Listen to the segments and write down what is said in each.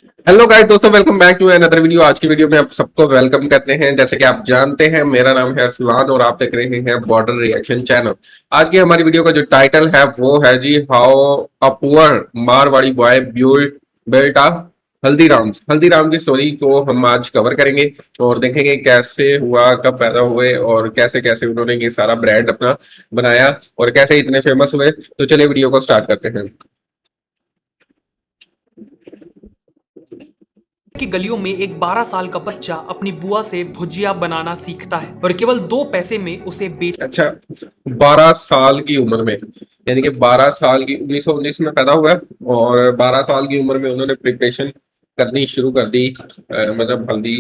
Hello guys दोस्तों, welcome back to another video. आज की वीडियो में आप सबको वेलकम करते हैं। जैसे कि आप जानते हैं, मेरा नाम है अरसलान और आप देख रहे हैं बॉर्डर रिएक्शन चैनल। आज की हमारी वीडियो का जो टाइटल है वो है जी, how a poor Marwari boy built a Haldiram's. Haldiram की स्टोरी को हम आज कवर करेंगे और देखेंगे कैसे हुआ, कब पैदा हुए और कैसे कैसे उन्होंने ये सारा ब्रांड अपना बनाया और कैसे इतने फेमस हुए। तो चलिए वीडियो को स्टार्ट करते हैं। की गलियों में एक 12 साल का बच्चा अपनी बुआ से भुजिया बनाना सीखता है और केवल 2 पैसे में उसे बेच। अच्छा, 12 साल की उम्र में, यानी कि 12 साल की 1919 में पैदा हुआ है और 12 साल की उम्र में उन्होंने प्रिपरेशन करनी शुरू कर दी। मतलब हल्दी,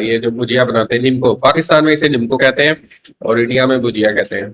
ये जो भुजिया बनाते हैं, निम्को, पाकिस्तान में इसे निम्को कहते हैं और इंडिया में भुजिया कहते हैं।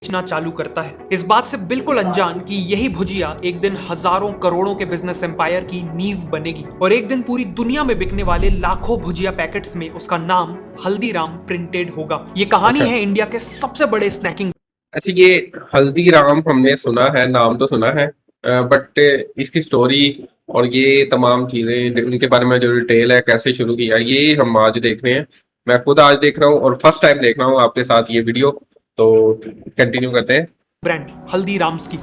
बेचना चालू करता है, इस बात से बिल्कुल अनजान कि यही भुजिया एक दिन हजारों करोड़ों के बिजनेस एम्पायर की नींव बनेगी और एक दिन पूरी दुनिया में बिकने वाले लाखों भुजिया पैकेट्स में उसका नाम हल्दीराम प्रिंटेड होगा। ये कहानी अच्छा है इंडिया के सबसे बड़े स्नैकिंग। अच्छा, ये हल्दीराम हमने सुना है, नाम तो सुना है, बट इसकी स्टोरी और ये तमाम चीजें, उनके बारे में जो डिटेल है, कैसे शुरू किया, ये हम आज देख रहे हैं। मैं खुद आज देख रहा हूँ और फर्स्ट टाइम देख रहा हूँ आपके साथ ये वीडियो। तो कंटिन्यू करते हैं। ब्रांड हल्दीराम्स की।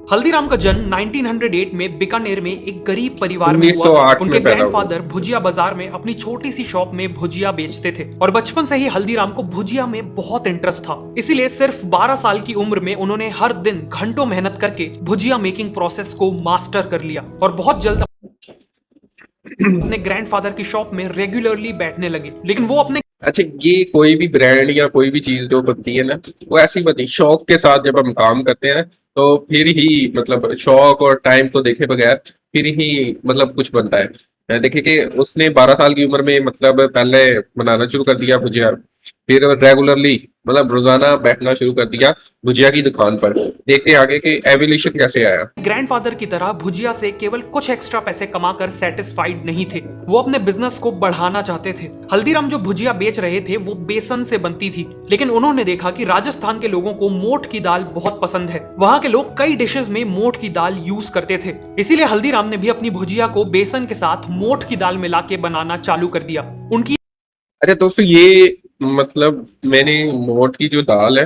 हल्दीराम का जन्म 1908 में बीकानेर में एक गरीब परिवार में हुआ था। 1908 उनके में पैदा हुए। ग्रैंडफादर भुजिया बाजार में अपनी छोटी सी शॉप में भुजिया बेचते थे और बचपन से ही हल्दीराम को भुजिया में बहुत इंटरेस्ट था। इसीलिए सिर्फ 12 साल की उम्र में उन्होंने हर दिन घंटों मेहनत करके भुजिया मेकिंग प्रोसेस को मास्टर कर लिया और बहुत जल्द अपने ग्रैंडफादर की शॉप में रेगुलरली बैठने लगे। लेकिन वो अपने अच्छा, ये कोई भी ब्रांड या कोई भी चीज जो बनती है ना, वो ऐसी बनती है शौक के साथ। जब हम काम करते हैं तो फिर ही, मतलब शौक और टाइम को देखे बगैर फिर ही मतलब कुछ बनता है। देखिए कि उसने 12 साल की उम्र में मतलब पहले बनाना शुरू कर दिया भुजिया, फिर रेगुलरली मतलब रोजाना बैठना शुरू कर दिया भुजिया की दुकान पर। देखते हैं आगे के एवोल्यूशन कैसे आया। ग्रैंडफादर की तरह भुजिया से केवल कुछ एक्स्ट्रा पैसे कमाकर सेटिस्फाइड नहीं थे, वो अपने बिजनेस को बढ़ाना चाहते थे। हल्दीराम जो भुजिया बेच रहे थे वो बेसन से बनती थी, लेकिन उन्होंने देखा कि राजस्थान के लोगों को मोठ की दाल बहुत पसंद है। वहां के लोग कई डिशेस में मोठ की दाल यूज करते थे, इसीलिए हल्दीराम ने भी अपनी भुजिया को बेसन के साथ मोठ की दाल मिला के बनाना चालू कर दिया। उनकी अच्छा दोस्तों, ये मतलब मैंने मोठ की जो दाल है,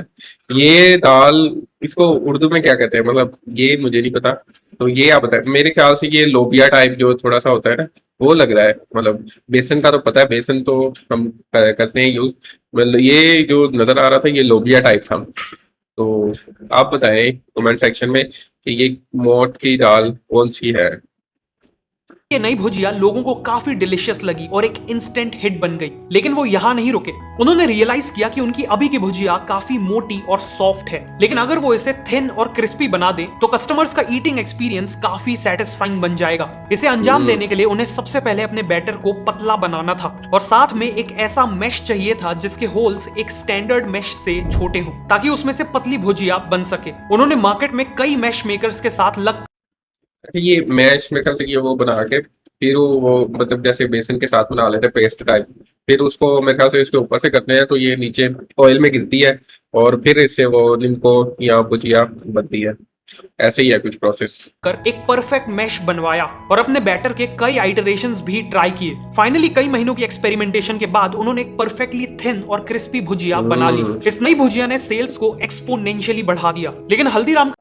ये दाल, इसको उर्दू में क्या कहते हैं, मतलब ये मुझे नहीं पता। तो ये आप बताएं। मेरे ख्याल से ये लोबिया टाइप जो थोड़ा सा होता है ना, वो लग रहा है। मतलब बेसन का तो पता है, बेसन तो हम करते हैं यूज। मतलब ये जो नजर आ रहा था, ये लोबिया टाइप था। तो आप बताएं कमेंट सेक्शन में कि ये मोठ की दाल कौन सी है। ये नई भुजिया लोगों को काफी डिलिशियस लगी और एक इंस्टेंट हिट बन गई। लेकिन वो यहाँ नहीं रुके, उन्होंने रियलाइज किया कि उनकी अभी की भुजिया काफी मोटी और सॉफ्ट है, लेकिन अगर वो इसे थिन और क्रिस्पी बना दे तो कस्टमर्स का ईटिंग एक्सपीरियंस काफी सेटिस्फाइंग बन जाएगा। इसे अंजाम हम्म। देने के लिए उन्हें सबसे पहले अपने बैटर को पतला बनाना था और साथ में एक ऐसा मैश चाहिए था जिसके होल्स एक स्टैंडर्ड मैश से छोटे हों, ताकि उसमें से पतली भुजिया बन सके। उन्होंने मार्केट में कई मैश मेकर्स के साथ लग अच्छा, ये मैश मेरे ख्याल से ये वो बना के फिर वो मतलब जैसे बेसन के साथ बना लेते हैं पेस्ट टाइप, फिर उसको मेरे ख्याल से इसके ऊपर से करते हैं तो ये नीचे ऑयल में गिरती है और फिर इससे वो निम्को या भुजिया बनती है। ऐसे ही है कुछ प्रोसेस। कर एक परफेक्ट मैश बनवाया और अपने बैटर के कई आइटरेशंस भी ट्राई किए। फाइनली कई महीनों की एक्सपेरिमेंटेशन के बाद उन्होंने एक परफेक्टली थिन और क्रिस्पी भुजिया बना ली। हम्म। इस नई भुजिया ने सेल्स को एक्सपोनेंशियली बढ़ा दिया। लेकिन हल्दीराम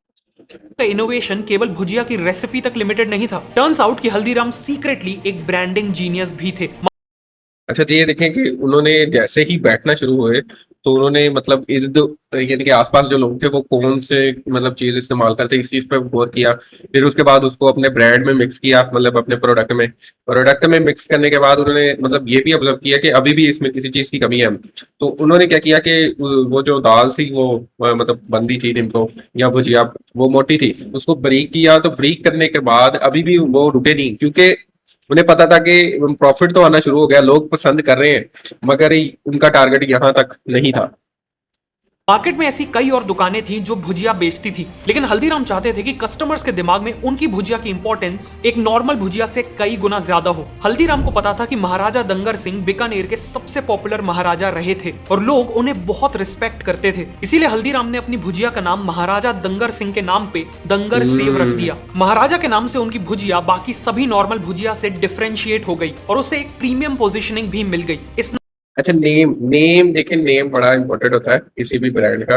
का इनोवेशन केवल भुजिया की रेसिपी तक लिमिटेड नहीं था। टर्न्स आउट कि हल्दीराम सीक्रेटली एक ब्रांडिंग जीनियस भी थे। अच्छा, तो ये देखें कि उन्होंने जैसे ही बैठना शुरू हुए तो उन्होंने मतलब इर्द, यानी कि आसपास जो लोग थे वो कौन से मतलब चीज इस्तेमाल करते इस चीज पे गौर किया। फिर उसके बाद उसको अपने ब्रांड में मिक्स किया, मतलब अपने प्रोडक्ट में मिक्स करने के बाद उन्होंने मतलब ये भी ऑब्जर्व किया कि अभी भी इसमें किसी चीज की कमी है। तो उन्होंने क्या किया कि वो जो दाल थी वो मतलब बंदी थी निम्को या भुजिया, वो मोटी थी, उसको बारीक किया। तो बारीक करने के बाद अभी भी वो रुके नहीं, क्योंकि उन्हें पता था कि प्रॉफिट तो आना शुरू हो गया, लोग पसंद कर रहे हैं, मगर उनका टारगेट यहाँ तक नहीं था। मार्केट में ऐसी कई और दुकानें थीं जो भुजिया बेचती थी, लेकिन हल्दीराम चाहते थे कि कस्टमर्स के दिमाग में उनकी भुजिया की इंपॉर्टेंस एक नॉर्मल भुजिया से कई गुना ज्यादा हो। हल्दीराम को पता था कि महाराजा दंगर सिंह बीकानेर के सबसे पॉपुलर महाराजा रहे थे और लोग उन्हें बहुत रिस्पेक्ट करते थे। इसीलिए हल्दीराम ने अपनी भुजिया का नाम महाराजा दंगर सिंह के नाम पे दंगर सेव रख दिया। महाराजा के नाम से उनकी भुजिया बाकी सभी नॉर्मल भुजिया से डिफरेंशिएट हो गई और उसे एक प्रीमियम पोजिशनिंग भी मिल गई। इस अच्छा, नेम नेम देखिए, नेम बड़ा इंपॉर्टेंट होता है किसी भी ब्रांड का।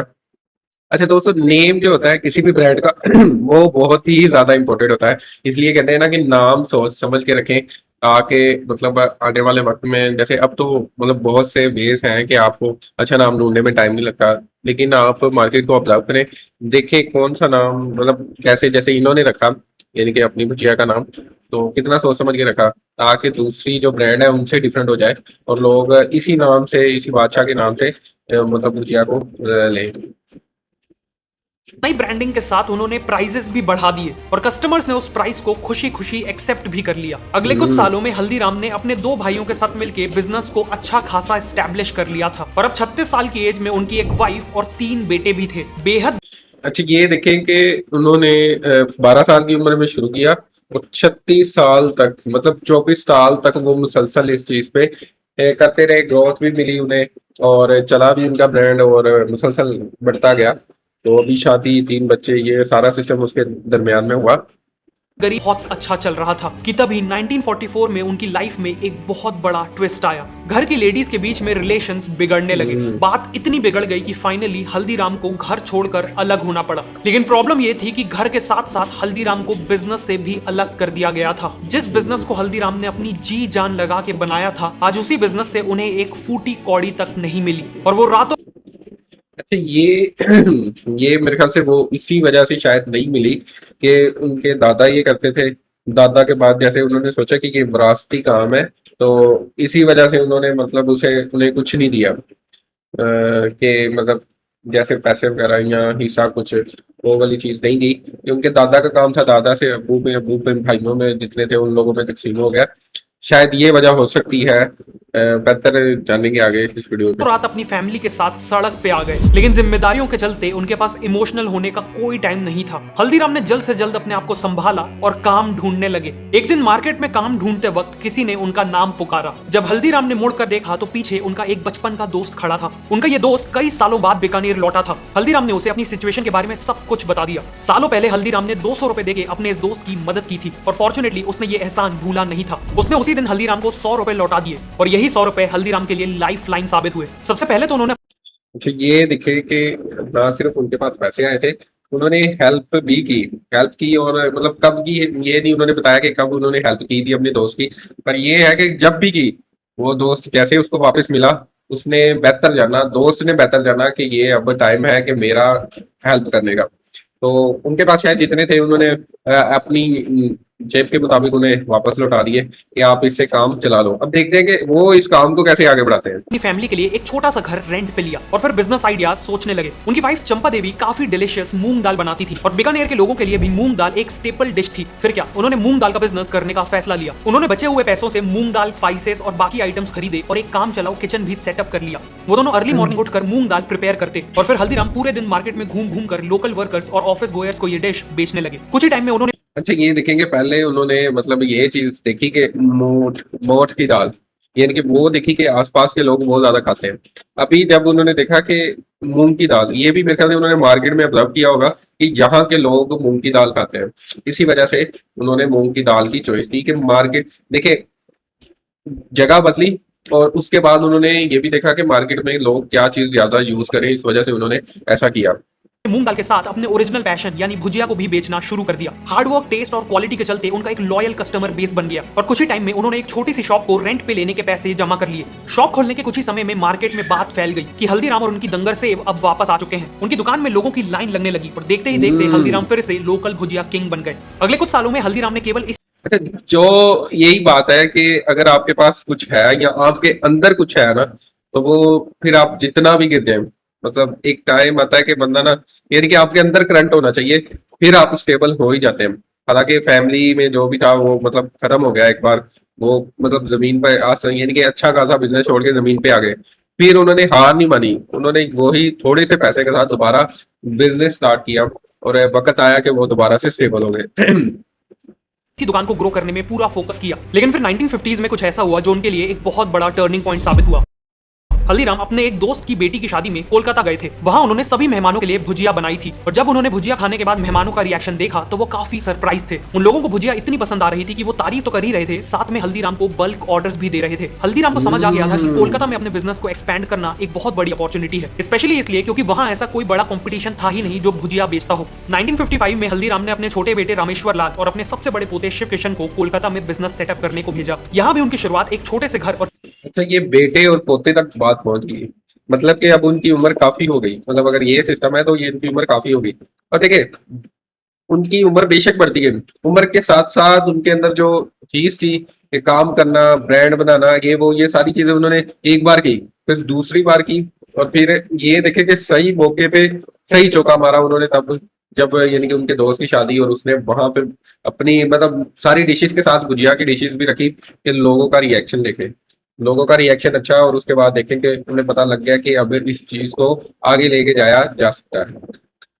अच्छा दोस्तों, नेम जो होता है किसी भी ब्रांड का वो बहुत ही ज्यादा इंपॉर्टेंट होता है। इसलिए कहते हैं ना कि नाम सोच समझ के रखें, ताकि मतलब आने वाले वक्त में, जैसे अब तो मतलब बहुत से वेज हैं कि आपको अच्छा नाम ढूंढने में टाइम नहीं लगता, लेकिन आप मार्केट को ऑब्जर्व करें, देखें कौन सा नाम मतलब कैसे, जैसे इन्होंने रखा यानी कि अपनी भुजिया का नाम, तो कितना सोच समझ के रखा ताकि दूसरी जो ब्रांड है उनसे डिफरेंट हो जाए और लोग इसी नाम से, इसी बादशाह के नाम से मतलब भुजिया को लें। नई ब्रांडिंग के साथ उन्होंने प्राइजेस भी बढ़ा दिए और कस्टमर्स ने उस प्राइस को खुशी खुशी एक्सेप्ट भी कर लिया। अगले कुछ सालों में हल्दीराम ने अपने दो भाइयों के साथ मिलकर बिजनेस को अच्छा खासा एस्टैब्लिश कर लिया था और अब 36 साल की एज में उनकी एक वाइफ और 3 बेटे भी थे। बेहद अच्छा, ये देखें कि उन्होंने 12 साल की उम्र में शुरू किया और 36 साल तक, मतलब 24 साल तक वो मुसलसल इस चीज पे करते रहे। ग्रोथ भी मिली उन्हें और चला भी उनका ब्रांड और मुसलसल बढ़ता गया। तो अभी शादी, 3 बच्चे, ये सारा सिस्टम उसके दरमियान में हुआ। गरीब बहुत अच्छा चल रहा था कि तभी 1944 में उनकी लाइफ में एक बहुत बड़ा ट्विस्ट आया। घर की लेडीज के बीच में रिलेशंस बिगड़ने लगे। बात इतनी बिगड़ गई कि फाइनली हल्दीराम को घर छोड़कर अलग होना पड़ा। लेकिन प्रॉब्लम यह थी कि घर के साथ साथ हल्दीराम को बिजनेस से भी अलग कर दिया गया था। जिस बिजनेस को हल्दीराम ने अपनी जी जान लगा के बनाया था, आज उसी बिजनेस से उन्हें एक फूटी कौड़ी तक नहीं मिली और वो रातों अच्छा, ये ये मेरे ख्याल से वो इसी वजह से शायद नहीं मिली कि उनके दादा ये करते थे। दादा के बाद जैसे उन्होंने सोचा कि ये विरासती काम है, तो इसी वजह से उन्होंने मतलब उसे उन्हें कुछ नहीं दिया, कि मतलब जैसे पैसे वगैरह या हिस्सा कुछ, वो वाली चीज नहीं दी कि उनके दादा का काम था। दादा से अबू में भाइयों में जितने थे उन लोगों में तकसीम हो गया। शायद ये वजह हो सकती है। बेहतर जानेंगे आगे इस वीडियो में। रात अपनी फैमिली के साथ सड़क पे आ गए, लेकिन जिम्मेदारियों के चलते उनके पास इमोशनल होने का कोई टाइम नहीं था। हल्दीराम ने जल्द से जल्द अपने आप को संभाला और काम ढूंढने लगे। एक दिन मार्केट में काम ढूंढते वक्त किसी ने उनका नाम पुकारा। जब हल्दीराम ने मुड़कर देखा तो पीछे उनका एक बचपन का दोस्त खड़ा था। उनका ये दोस्त कई सालों बाद बीकानेर लौटा था। हल्दीराम ने उसे अपनी सिचुएशन के बारे में सब कुछ बता दिया। सालों पहले हल्दीराम ने 200 रुपए देके अपने इस दोस्त की मदद की थी और फॉर्चुनेटली उसने ये एहसान भूला नहीं था। उसने उसी दिन हल्दीराम को 100 रुपए लौटा दिए और यही 100 रुपए हल्दीराम के लिए लाइफ लाइन साबित हुए। सबसे पहले तो उन्होंने अच्छा, ये दिखे कि ना सिर्फ उनके पास पैसे आए थे, उन्होंने हेल्प भी की। हेल्प की और मतलब कब की, ये नहीं उन्होंने बताया कि कब उन्होंने हेल्प की थी अपने दोस्त की, पर ये है कि जब भी की, वो दोस्त जैसे उसको वापस मिला, उसने बेहतर जाना, दोस्त ने बेहतर जाना कि ये अब टाइम है कि मेरा हेल्प करने का। तो उनके पास शायद जितने थे उन्होंने अपनी जेब के मुताबिक उन्हें वापस लौटा दिए कि आप इससे काम चला लो। अब देखते हैं कि वो इस काम को कैसे आगे बढ़ाते हैं। अपनी फैमिली के लिए एक छोटा सा घर रेंट पे लिया और फिर बिजनेस आइडियाज सोचने लगे। उनकी वाइफ चंपा देवी काफी डिलीशियस मूंग दाल बनाती थी और बीकानेर के लोगों के लिए भी मूंग दाल एक स्टेपल डिश थी। फिर क्या, उन्होंने मूंग दाल का बिजनेस करने का फैसला लिया। उन्होंने बचे हुए पैसों से मूंग दाल, स्पाइसेस और बाकी आइटम्स खरीदे और एक काम चलाओ किचन भी सेटअप कर लिया। वो दोनों अर्ली मॉर्निंग उठकर मूंग दाल प्रिपेयर करते और फिर हल्दीराम पूरे दिन मार्केट में घूम घूम कर लोकल वर्कर्स और ऑफिस गोयर्स को ये डिश बेचने लगे। कुछ ही टाइम में उन्होंने अच्छा, ये देखेंगे, पहले उन्होंने मतलब ये चीज देखी कि मोठ मोठ की दाल, यानी कि वो देखी कि आसपास के लोग बहुत ज्यादा खाते हैं। अभी जब उन्होंने देखा कि मूंग की दाल, ये भी मेरे ख्याल से उन्होंने मार्केट में ऑब्जर्व किया होगा कि यहाँ के लोग मूंग की दाल खाते हैं, इसी वजह से उन्होंने मूंग की दाल की चॉइस की कि मार्केट देखे, जगह बदली। और उसके बाद उन्होंने ये भी देखा कि मार्केट में लोग क्या चीज ज्यादा यूज करें, इस वजह से उन्होंने ऐसा किया। मूंग दाल के साथ अपने ओरिजिनल पैशन यानी भुजिया को भी बेचना शुरू कर दिया। हार्ड वर्क, टेस्ट और क्वालिटी के चलते उनका एक लॉयल कस्टमर बेस बन गया और कुछ ही टाइम में उन्होंने एक छोटी सी शॉप को रेंट पे लेने के पैसे जमा कर लिए। शॉप खोलने के कुछ ही समय में मार्केट में बात फैल गई कि हल्दीराम और उनकी दंगर सेव अब वापस आ चुके हैं। उनकी दुकान में लोगों की लाइन लगने लगी और देखते ही देखते हल्दीराम फिर से लोकल भुजिया किंग बन गए। अगले कुछ सालों में हल्दीराम ने केवल अच्छा, जो यही बात है कि अगर आपके पास कुछ है या आपके अंदर कुछ है ना, तो वो फिर आप जितना भी गिर जाए, मतलब एक टाइम आता है कि बंदा ना, यानी कि आपके अंदर करंट होना चाहिए, फिर आप स्टेबल हो ही जाते हैं। हालांकि फैमिली में जो भी था वो मतलब खत्म हो गया एक बार। वो मतलब जमीन पर यानी कि अच्छा खासा बिजनेस छोड़ के जमीन पे आ गए। फिर उन्होंने हार नहीं मानी, उन्होंने वही थोड़े से पैसे के साथ दोबारा बिजनेस स्टार्ट किया और वक्त आया कि वो दोबारा से स्टेबल हो गए। इसी दुकान को ग्रो करने में पूरा फोकस किया। लेकिन फिर 1950s में कुछ ऐसा हुआ जो उनके लिए एक बहुत बड़ा टर्निंग पॉइंट साबित हुआ। हल्दीराम अपने एक दोस्त की बेटी की शादी में कोलकाता गए थे। वहां उन्होंने सभी मेहमानों के लिए भुजिया बनाई थी और जब उन्होंने भुजिया खाने के बाद मेहमानों का रिएक्शन देखा तो वो काफी सरप्राइज थे। उन लोगों को भुजिया इतनी पसंद आ रही थी कि वो तारीफ तो कर ही रहे थे, साथ में हल्दीराम को बल्क ऑर्डर्स भी दे रहे थे। हल्दीराम को समझ आ गया था कि कोलकाता में अपने बिजनेस को एक्सपैंड करना एक बहुत बड़ी अपॉर्चुनिटी है, स्पेशली इसलिए क्योंकि वहां ऐसा कोई बड़ा कंपटीशन था ही नहीं जो भुजिया बेचता हो। 1955 में हल्दीराम ने अपने छोटे बेटे रामेश्वर लाल और अपने सबसे बड़े पोते शिव किशन को कोलकाता में बिजनेस सेटअप करने को भेजा। यहाँ भी उनकी शुरुआत एक छोटे से घर और अच्छा, ये बेटे और पोते तक बात पहुंच गई, मतलब कि अब उनकी उम्र काफी हो गई, मतलब अगर ये सिस्टम है तो ये इनकी उम्र काफी हो गई। और देखिए, उनकी उम्र बेशक बढ़ती है, उम्र के साथ साथ उनके अंदर जो चीज थी कि काम करना, ब्रांड बनाना, ये वो ये सारी चीजें उन्होंने एक बार की, फिर दूसरी बार की, और फिर ये देखे कि सही मौके पे सही चौका मारा उन्होंने तब, जब यानी कि उनके दोस्त की शादी और उसने वहां पे अपनी मतलब सारी डिशेस के साथ गुजिया की डिशेस भी रखी कि लोगों का रिएक्शन देखे, लोगों का रिएक्शन अच्छा, और उसके बाद देखें कि उन्हें पता लग गया कि अब इस चीज को आगे लेके जाया जा सकता है।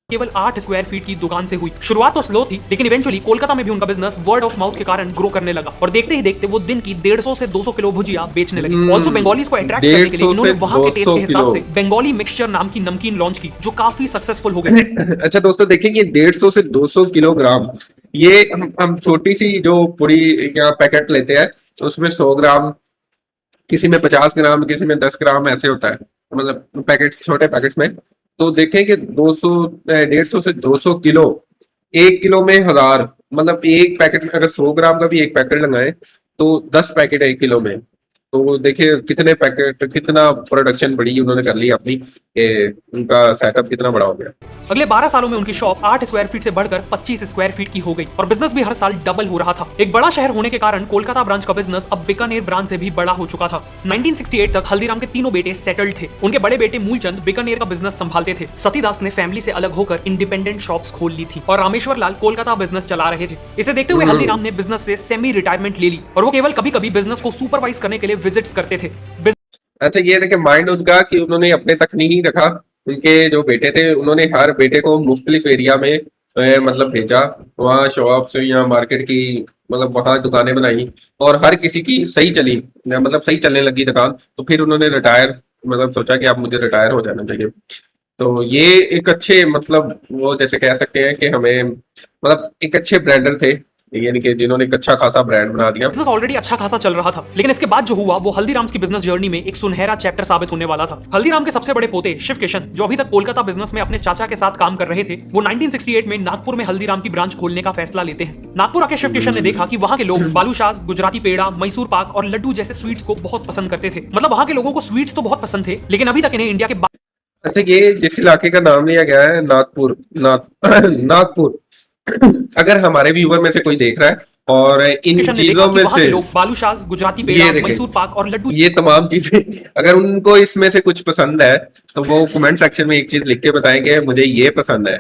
केवल 8 स्क्वायर फीट की दुकान से हुई। शुरुआत तो स्लो थी, लेकिन इवेंचुअली कोलकाता में भी उनका बिजनेस वर्ड ऑफ माउथ के कारण ग्रो करने लगा और देखते ही देखते वो दिन की 150 से 200 किलो भुजिया बेचने लगे। ऑल्सो बंगालीज को अट्रैक्ट करने के लिए 150 इन्होंने से वहां के टेस्ट 200 के हिसाब किलो से बंगाली मिक्सचर नाम की नमकीन लॉन्च की जो काफी सक्सेसफुल हो गई। अच्छा दोस्तों, देखेंगे 150 से 200 किलोग्राम, ये हम छोटी सी जो पूरी क्या पैकेट लेते हैं, उसमें 100 ग्राम, किसी में 50 ग्राम, किसी में 10 ग्राम ऐसे होता है, मतलब पैकेट, छोटे पैकेट्स में। तो देखें कि 200 150 से 200 किलो, 1 किलो में 1000, मतलब एक पैकेट में अगर 100 ग्राम का भी एक पैकेट लगाए तो 10 पैकेट है 1 किलो में। तो देखिए कितने पैकेट, कितना प्रोडक्शन बड़ी उन्होंने कर ली अपनी, उनका सेटअप कितना बड़ा हो गया। अगले 12 सालों में उनकी शॉप 8 स्क्वायर फीट से बढ़कर 25 स्क्वायर फीट की हो गई और बिजनेस भी हर साल डबल हो रहा था। एक बड़ा शहर होने के कारण कोलकाता ब्रांच का बिजनेस अब बीकानेर ब्रांच से भी बड़ा हो चुका था। 1968 तक हल्दीराम के तीनों बेटे सेटल्ड थे। उनके बड़े बेटे मूलचंद बीकानेर का बिजनेस संभालते थे। सतीदास ने फैमिली से अलग होकर इंडिपेंडेंट शॉप्स खोल ली थी और रामेश्वर लाल कोलकाता बिजनेस चला रहे थे। इसे देखते हुए हल्दीराम ने बिजनेस से सेमी रिटायरमेंट ले ली और वो केवल कभी कभी बिजनेस को सुपरवाइज करने के लिए विजिट्स करते थे। अच्छा, ये देखिए माइंड उनका कि उन्होंने अपने तक नहीं रखा, उनके जो बेटे थे उन्होंने हर बेटे को मुख्तलिफ एरिया में मतलब भेजा, वहाँ शॉप्स या मार्केट की, मतलब वहाँ दुकानें बनाई और हर किसी की सही चली, मतलब सही चलने लगी दुकान। तो फिर उन्होंने रिटायर, मतलब सोचा कि अब मुझे रिटायर हो जाना चाहिए। तो ये एक अच्छे, मतलब वो जैसे कह सकते हैं कि हमें, मतलब एक अच्छे ब्रांडर थे, यानी कि जिन्होंने एक अच्छा खासा ब्रांड बना दिया। बिजनेस ऑलरेडी अच्छा खासा चल रहा था, लेकिन इसके बाद जो हुआ वो हल्दीराम्स की बिजनेस जर्नी में एक सुनहरा चैप्टर साबित होने वाला था। हल्दीराम के सबसे बड़े पोते शिव किशन, जो अभी तक कोलकाता बिजनेस में अपने चाचा के साथ काम कर रहे थे, वो 1968 में नागपुर में हल्दीराम की ब्रांच खोलने का फैसला लेते हैं। नागपुर आके शिव किशन ने देखा कि वहां के लोग बालूशाह, गुजराती पेड़ा, मैसूर पाक और लड्डू जैसे स्वीट्स को बहुत पसंद करते थे। मतलब वहां के लोगों को स्वीट्स तो बहुत पसंद थे, लेकिन अभी तक इन्हें इंडिया के अच्छा, ये जिस इलाके का नाम लिया गया है नागपुर, नागपुर, अगर हमारे व्यूवर में से कोई देख रहा है और इन किशन ने देखा चीजों कि में वहां से, के लोग बालूशाह, गुजराती ये पेड़ा, देखें, मैसूर पाक और लड्डू ये तमाम चीजें अगर उनको इसमें से कुछ पसंद है तो वो कमेंट सेक्शन में एक चीज लिख के बताएं कि मुझे ये पसंद है।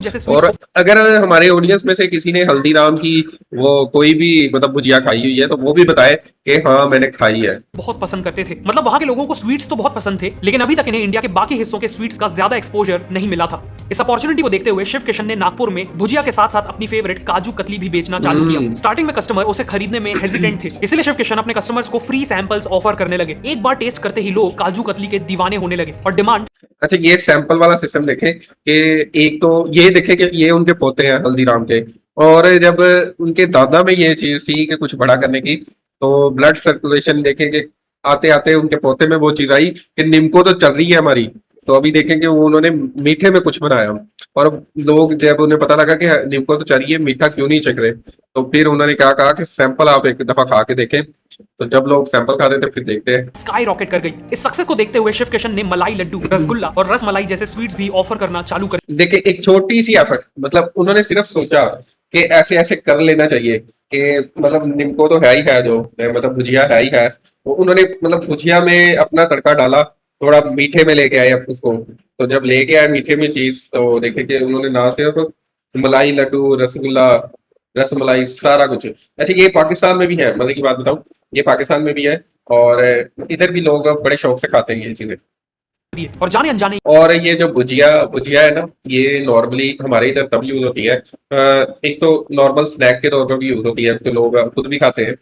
जैसे और स्वीट्स को अगर हमारे ऑडियंस में से किसी ने हल्दीराम की वो कोई भी मतलब भुजिया खाई हुई है तो वो भी बताए कि हाँ मैंने खाई है। बहुत पसंद करते थे। मतलब वहां के लोगों को स्वीट्स तो बहुत पसंद थे, लेकिन अभी तक इन्हें इंडिया के बाकी हिस्सों के स्वीट्स का ज्यादा एक्सपोजर नहीं मिला था। इस अपॉर्चुनिटी को देखते हुए शिव किशन ने नागपुर में भुजिया के साथ साथ अपनी फेवरेट काजू कतली भी बेचना चालू किया। स्टार्टिंग में कस्टमर उसे खरीदने में हेजिटेंट थे, इसलिए शिव किशन अपने कस्टमर्स को फ्री सैंपल्स ऑफर करने लगे। एक बार टेस्ट करते ही लोग काजू कतली के दीवाने होने लगे और डिमांड। अच्छा, ये सैंपल वाला सिस्टम देखें कि एक तो ये देखें कि ये उनके पोते हैं हल्दीराम के, और जब उनके दादा में ये चीज थी कि कुछ बड़ा करने की, तो ब्लड सर्कुलेशन देखें कि आते आते उनके पोते में वो चीज आई कि निम्को तो चल रही है हमारी, तो अभी देखें कि वो उन्होंने मीठे में कुछ बनाया, और लोग जब उन्हें पता लगा कि निम्को तो चल रही है, मीठा क्यों नहीं चख रहे, तो फिर उन्होंने क्या कहा कि सैंपल आप एक दफा खा के देखें। तो जब लोग सैंपल खाते थे फिर देखते हैं। स्काई रॉकेट कर गई। इस सक्सेस को देखते हुए शिव किशन ने मलाई लड्डू, रसगुल्ला और रस मलाई जैसे स्वीट्स भी ऑफर करना चालू कर। देखिए एक छोटी सी एफर्ट, मतलब उन्होंने सिर्फ सोचा कि ऐसे ऐसे कर लेना चाहिए कि मतलब निम्को तो है ही है, जो मतलब भुजिया है ही है, तो उन्होंने मतलब भुजिया में अपना तड़का डाला, थोड़ा मीठे में लेके आए उसको। तो जब लेके आए मीठे में चीज, तो देखे कि उन्होंने ना सिर्फ मलाई लड्डू, रसगुल्ला रसमलाई सारा कुछ। अच्छा ये पाकिस्तान में भी है, मजे की बात बताऊं, ये पाकिस्तान में भी है और इधर भी लोग बड़े शौक से खाते हैं ये चीजें। दिए और जाने अनजाने और ये जो भुजिया भुजिया है ना, ये नॉर्मली हमारे इधर तब यूज होती है, एक तो नॉर्मल स्नैक के तौर पर भी यूज होती है, तो लोग खुद भी खाते हैं।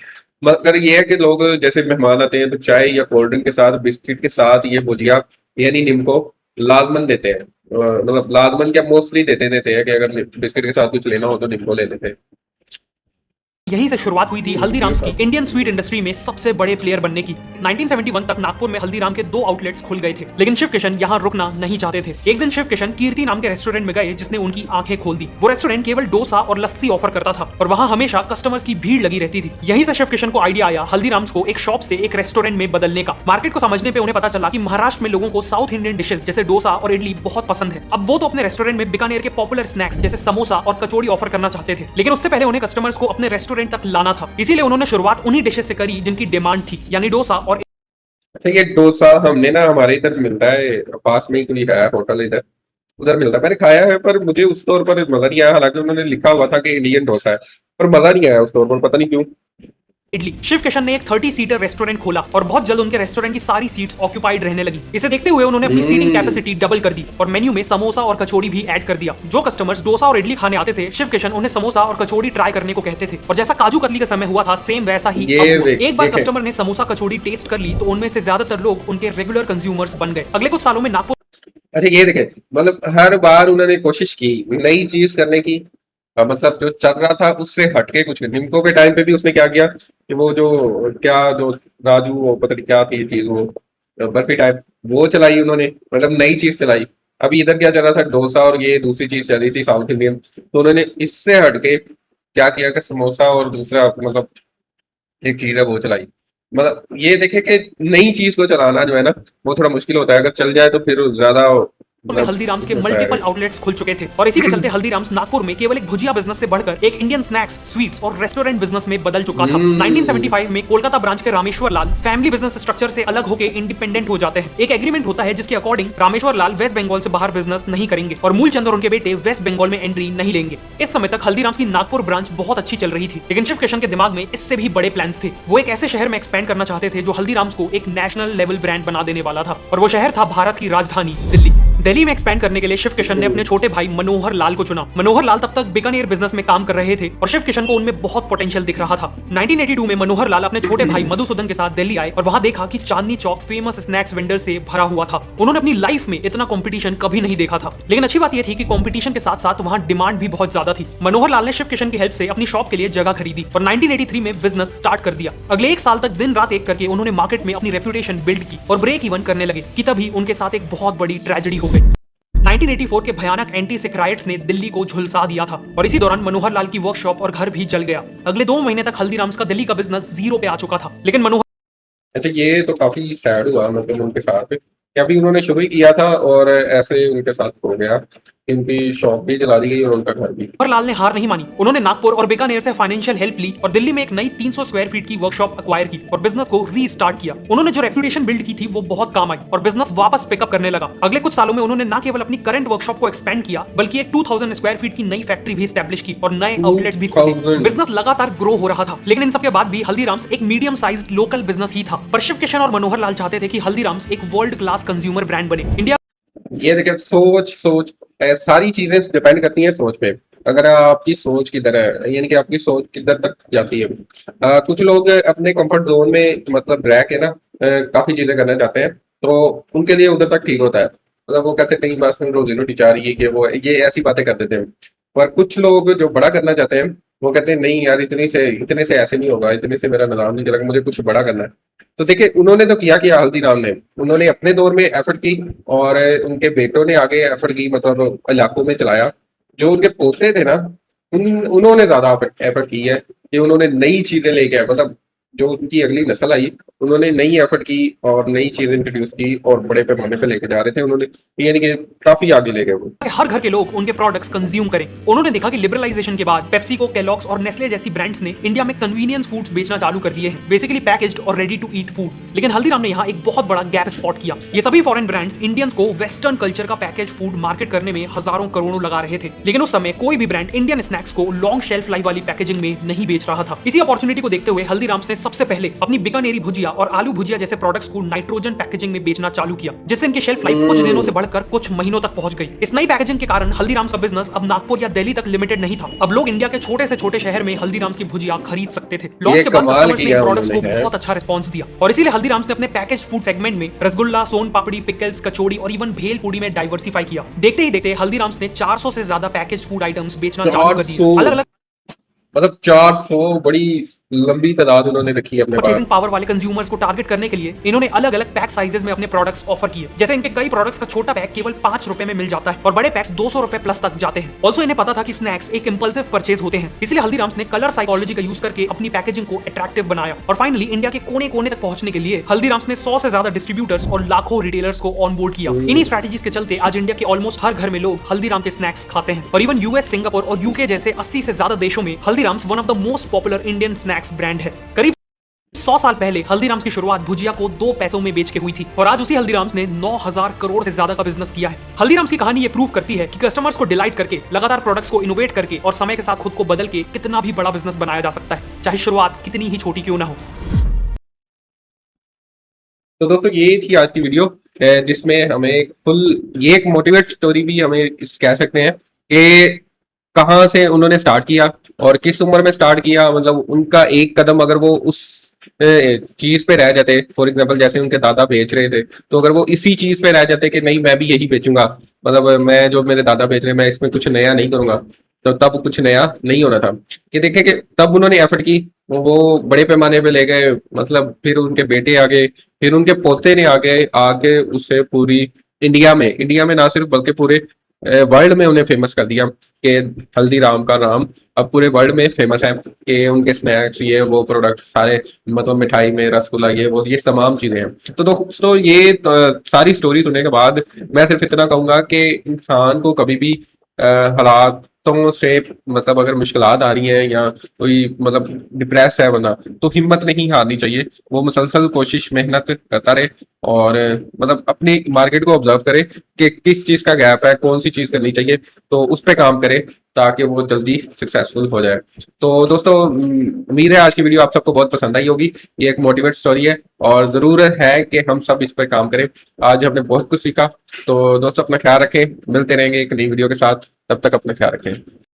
मगर ये है कि लोग जैसे मेहमान आते हैं तो चाय या कोल्ड ड्रिंक के साथ बिस्किट के साथ ये भुजिया यानी निम्को लाजमन देते हैं। मतलब लाजमन क्या मोस्टली देते हैं कि अगर बिस्किट के साथ कुछ लेना हो तो निम्को ले लेते हैं। यहीं से शुरुआत हुई थी ये हल्दीराम्स की बात। इंडियन स्वीट इंडस्ट्री में सबसे बड़े प्लेयर बनने की। 1971 तक नागपुर में हल्दीराम के 2 आउटलेट्स खुल गए थे, लेकिन शिव किशन यहाँ रुकना नहीं चाहते थे। एक दिन शिव किशन कीर्ति नाम के रेस्टोरेंट में गए जिसने उनकी आंखें खोल दी। वो रेस्टोरेंट केवल डोसा और लस्सी ऑफर करता था और वहाँ हमेशा कस्टमर्स की भीड़ लगी रहती थी। यहीं से शिव किशन को आइडिया आया हल्दीराम्स को एक शॉप से एक रेस्टोरेंट में बदलने का। मार्केट को समझने पे उन्हें पता चला कि महाराष्ट्र में लोगों को साउथ इंडियन डिशेस जैसे डोसा और इडली बहुत पसंद है। अब वो तो अपने रेस्टोरेंट में बीकानेर के पॉपुलर स्नैक्स जैसे समोसा और कचौड़ी ऑफर करना चाहते थे, लेकिन उससे पहले उन्हें कस्टमर्स को अपने रेस्टोरेंट तक लाना था। इसीलिए उन्होंने शुरुआत उन्हीं डिशेस से करी जिनकी डिमांड थी, यानी डोसा और अच्छा ये डोसा हमने ना हमारे इधर मिलता है, पास में ही कोई है होटल इधर, उधर मिलता है। मैंने खाया है पर मुझे उस तौर पर मजा नहीं आया, हालांकि उन्होंने लिखा हुआ था कि इंडियन डोसा है, पर मजा नहीं आया उस तौर पर, पता नहीं क्यों। इडली। शिव किशन ने एक 30 सीटर रेस्टोरेंट खोला और बहुत जल्द उनके रेस्टोरेंट की सारी सीट्स ऑक्यूपाइड रहने लगी। इसे देखते हुए उन्होंने अपनी सीटिंग हम्म। कैपेसिटी डबल कर दी और मेन्यू में समोसा और कचौड़ी भी ऐड कर दिया। जो कस्टमर्स डोसा और इडली खाने आते थे, शिव किशन उन्हें समोसा और कचौड़ी ट्राई करने को कहते थे और जैसा काजू कतली का समय हुआ था, सेम वैसा ही अब ये हुआ। एक बार देखे। कस्टमर ने समोसा कचौड़ी टेस्ट कर ली तो उनमें से ज्यादातर लोग उनके रेगुलर कंज्यूमर्स बन गए। अगले कुछ सालों में नागपुर अच्छा ये देखे, मतलब हर बार उन्होंने कोशिश की नई चीज करने की। मतलब जो चल रहा था उससे हटके कुछ। निम्को के टाइम पे भी उसने क्या किया कि वो जो क्या जो राजू वो पता नहीं क्या थी चीज वो बर्फी टाइप, वो चलाई उन्होंने, मतलब नई चीज चलाई। अभी इधर क्या चल रहा था, डोसा और ये दूसरी चीज चल रही थी साउथ इंडियन, तो उन्होंने इससे हटके क्या किया कि समोसा और दूसरा मतलब एक चीज है वो चलाई। मतलब ये देखे कि नई चीज को चलाना जो है ना वो थोड़ा मुश्किल होता है, अगर चल जाए तो फिर ज्यादा में मतलब हल्दीराम्स के होता है। मल्टीपल आउटलेट्स खुल चुके थे और इसी के चलते हल्दीराम्स नागपुर में केवल एक भुजिया बिजनेस से बढ़कर एक इंडियन स्नैक्स, स्वीट्स और रेस्टोरेंट बिजनेस में बदल चुका था। हम्म। 1975 में कोलकाता ब्रांच के रामेश्वर लाल फैमिली बिजनेस स्ट्रक्चर से अलग होकर इंडिपेंडेंट हो जाते हैं। एक एग्रीमेंट होता है जिसके अकॉर्डिंग रामेश्वर लाल वेस्ट बंगाल से बाहर बिजनेस नहीं करेंगे और मूलचंद और उनके बेटे वेस्ट बंगाल में एंट्री नहीं लेंगे। इस समय तक हल्दीराम्स की नागपुर ब्रांच बहुत अच्छी चल रही थी, लेकिन शिव किशन के दिमाग में इससे भी बड़े प्लान्स थे। वो एक ऐसे शहर में एक्सपेंड करना चाहते थे जो हल्दीराम्स को एक नेशनल लेवल ब्रांड बना देने वाला था और वो शहर था भारत की राजधानी दिल्ली। दिल्ली में एक्सपैंड करने के लिए शिव किशन ने अपने छोटे भाई मनोहर लाल को चुना। मनोहर लाल तब तक बीकानेर बिजनेस में काम कर रहे थे और शिव किशन को उनमें बहुत पोटेंशियल दिख रहा था। 1982 में मनोहर लाल अपने छोटे भाई मधुसूदन के साथ दिल्ली आए और वहां देखा कि Chandni Chowk famous snacks vendor से भरा हुआ था। उन्होंने अपनी लाइफ में इतना कंपटीशन कभी नहीं देखा था, लेकिन अच्छी बात यह थी कि कंपटीशन के साथ साथ वहां डिमांड भी बहुत ज्यादा थी। मनोहर लाल ने शिव किशन की हेल्प से अपनी शॉप के लिए जगह खरीदी और 1983 में बिजनेस स्टार्ट कर दिया। अगले एक साल तक दिन रात एक करके उन्होंने मार्केट में अपनी रेपुटेशन बिल्ड की और ब्रेक इवन करने लगे कि तभी उनके साथ एक बहुत बड़ी ट्रेजेडी हो गई। 1984 के भयानक एंटी सिख राइट्स ने दिल्ली को झुलसा दिया था और इसी दौरान मनोहर लाल की वर्कशॉप और घर भी जल गया। अगले 2 महीने तक हल्दीराम्स का दिल्ली का बिजनेस जीरो पे आ चुका था, लेकिन मनोहर अच्छा ये तो काफी सैड हुआ मतलब उनके साथ कि अभी उन्होंने शुरू ही किया था और ऐसे उनके साथ हो गया, इनकी शॉप भी जला दी गई और उनका घर भी। लाल ने हार नहीं मानी। उन्होंने नागपुर और बीकानेर से फाइनेंशियल हेल्प ली और दिल्ली में एक नई 300 स्क्वायर फीट की वर्कशॉप एक्वायर की और बिजनेस को रीस्टार्ट किया। उन्होंने जो रेपुटेशन बिल्ड की थी वो बहुत काम आई और बिजनेस वापस पिकअप करने लगा। अगले कुछ सालों में उन्होंने न केवल अपनी करंट वर्कशॉप को एक्सपेंड किया बल्कि एक 2000 स्क्वायर फीट की नई फैक्ट्री भी स्टैब्लिश की और नए आउटलेट्स भी खोले। 2000। बिजनेस लगातार ग्रो हो रहा था, लेकिन इन सबके बाद भी हल्दीराम्स एक मीडियम साइज्ड लोकल बिजनेस ही था। पर शिव किशन और मनोहर लाल चाहते थे कि हल्दीराम्स एक वर्ल्ड क्लास कंज्यूमर ब्रांड बने। इंडिया ये देखिए सोच सोच सारी चीजें डिपेंड करती हैं सोच पे। अगर आपकी सोच किधर है यानी कि आपकी सोच किधर तक जाती है। कुछ लोग अपने कंफर्ट जोन में मतलब रह के ना काफी चीजें करना चाहते हैं, तो उनके लिए उधर तक ठीक होता है। मतलब वो कहते हैं नहीं बस रोजी रोटी चाह रही है कि वो ये ऐसी बातें कर देते हैं। पर कुछ लोग जो बड़ा करना चाहते हैं वो कहते हैं नहीं यार इतने से ऐसे नहीं होगा, इतने से मेरा निजाम नहीं चलेगा, मुझे कुछ बड़ा करना है। तो देखिए उन्होंने तो किया हल्दीराम ने, उन्होंने अपने दौर में एफर्ट की और उनके बेटों ने आगे एफर्ट की, मतलब इलाकों में चलाया। जो उनके पोते थे ना उन्होंने ज्यादा एफर्ट की है कि उन्होंने नई चीजें लेके आए, मतलब जो उनकी अगली नस्ल आई उन्होंने नई एफर्ट की और नई चीजें इंट्रोड्यूस की और बड़े पैमाने पे लेके जा रहे थे उन्होंने, यानी कि काफी आगे ले गए वो। हर घर के लोग उनके प्रोडक्ट्स कंज्यूम करें। उन्होंने देखा कि लिबरलाइजेशन के बाद पेप्सी को, केलॉग्स और नेस्ले जैसी ब्रांड्स ने इंडिया में कन्वीनियंस फूड्स बेचना चालू कर दिए हैं, बेसिकली पैकेज्ड और रेडी टू ईट फूड। लेकिन हल्दीराम ने यहाँ एक बहुत बड़ा गैप स्पॉट किया। ये सभी फॉरेन ब्रांड्स इंडियंस को वेस्टर्न कल्चर का पैकेज फूड मार्केट करने में हजारों करोड़ों लगा रहे थे, लेकिन उस समय कोई भी ब्रांड इंडियन स्नैक्स को लॉन्ग शेल्फ लाइफ वाली पैकेजिंग में नहीं बेच रहा था। इसी अपॉर्चुनिटी को देखते हुए हल्दीराम्स ने सबसे पहले अपनी बीकानेरी भुजिया और आलू भुजिया जैसे प्रोडक्ट्स को नाइट्रोजन पैकेजिंग में बेचना चालू किया, जिससे इनकी शेल्फ लाइफ कुछ दिनों से बढ़कर कुछ महीनों तक पहुंच गई। इस नई पैकेजिंग के कारण हल्दीराम्स का बिजनेस अब नागपुर या दिल्ली तक लिमिटेड नहीं था। अब लोग इंडिया के छोटे से छोटे शहर में हल्दीराम्स की भुजिया खरीद सकते थे। लॉन्च के बाद कमाल कस्टमर्स ने किया प्रोडक्ट्स को उन्होंने है। बहुत अच्छा रिस्पांस दिया और इसीलिए हल्दीराम्स ने अपने पैकेज फूड सेगमेंट में रसगुल्ला, सोन पापड़ी, पिकल्स, कचौड़ी और इवन भेल पूड़ी में डाइवर्सिफाई किया। देखते ही देखते हल्दीराम्स ने 400 से ज्यादा पैकेज फूड आइटम्स बेचना चालू कर दिए। 400 अलग अलग मतलब 400 बड़ी लंबी तादाद उन्होंने रखी है अपने पास। परचेजिंग पावर वाले कंज्यूमर्स को टारगेट करने के लिए इन्होंने अलग अलग पैक साइजेस में अपने प्रोडक्ट्स ऑफर किए। जैसे इनके कई प्रोडक्ट्स का छोटा पैक केवल 5 रुपए में मिल जाता है और बड़े पैक्स 200 रुपए प्लस तक जाते हैं। ऑल्सो इन्हें पता था कि स्नैक्स एक इंपल्सिव परचेज होते हैं, इसलिए हल्दीराम्स ने कलर साइकोलॉजी का यूज करके अपनी पैकेजिंग को अट्रैक्टिव बनाया और फाइनली इंडिया के कोने कोने तक पहुंचने के लिए हल्दीराम्स ने 100 से ज्यादा डिस्ट्रीब्यूटर्स और लाखों रिटेलर्स को ऑन बोर्ड किया। इन्हीं स्ट्रेटजीज के चलते आज इंडिया के ऑलमोस्ट हर घर में लोग हल्दीराम के स्नैक्स खाते हैं और इवन यूएस, सिंगापुर और यूके जैसे 80 से ज्यादा देशों में Haldiram's one of the most popular Indian snacks brand है। करीब 100 साल पहले हल्दीराम्स की शुरुआत भुजिया को 2 पैसों में बेच के हुई थी और आज उसी हल्दीराम्स ने 9000 करोड़ से ज्यादा का बिजनेस किया है। हल्दीराम्स की कहानी ये प्रूव करती है कि कस्टमर्स को डिलाइट करके, लगातार प्रोडक्ट्स को इनोवेट करके और समय के साथ खुद को बदल के कितना भी बड़ा बिजनेस बनाया जा सकता है, चाहे शुरुआत कितनी ही छोटी क्यों ना हो। तो दोस्तों ये थी आज की वीडियो, जिसमें हमें फुल ये एक मोटिवेट स्टोरी भी हमें कह सकते हैं कि कहाँ से उन्होंने स्टार्ट किया और किस उम्र में स्टार्ट किया। मतलब उनका एक कदम अगर वो उस चीज पे रह जाते, फॉर एग्जांपल जैसे उनके दादा बेच रहे थे, तो अगर वो इसी चीज पे रह जाते कि नहीं मैं भी यही बेचूंगा, मतलब मैं जो मेरे दादा बेच रहे हैं मैं इसमें कुछ नया नहीं करूंगा, तो तब कुछ नया नहीं होना था। कि देखे कि तब उन्होंने एफर्ट की, वो बड़े पैमाने पे ले गए, मतलब फिर उनके बेटे आ गए, फिर उनके पोते ने आगे आके उसे पूरी इंडिया में ना सिर्फ बल्कि पूरे वर्ल्ड में उन्हें फेमस कर दिया कि हल्दीराम का नाम अब पूरे वर्ल्ड में फेमस है कि उनके स्नैक्स ये वो प्रोडक्ट सारे, मतलब मिठाई में रसगुल्ला ये वो ये तमाम चीजें हैं। तो दोस्तों ये सारी स्टोरी सुनने के बाद मैं सिर्फ इतना कहूंगा कि इंसान को कभी भी हालातों से, मतलब अगर मुश्किलात आ रही हैं या कोई मतलब डिप्रेस है बंदा, तो हिम्मत नहीं हारनी चाहिए। वो मुसलसल कोशिश मेहनत करता रहे और मतलब अपनी मार्केट को ऑब्जर्व करे कि किस चीज का गैप है, कौन सी चीज करनी चाहिए, तो उस पर काम करे ताकि वो जल्दी सक्सेसफुल हो जाए। तो दोस्तों उम्मीद है आज की वीडियो आप सबको बहुत पसंद आई होगी। ये एक मोटिवेट स्टोरी है और जरूर है कि हम सब इस पर काम करें। आज हमने बहुत कुछ सीखा। तो दोस्तों अपना ख्याल रखें, मिलते रहेंगे एक नई वीडियो के साथ, तब तक अपना ख्याल रखें।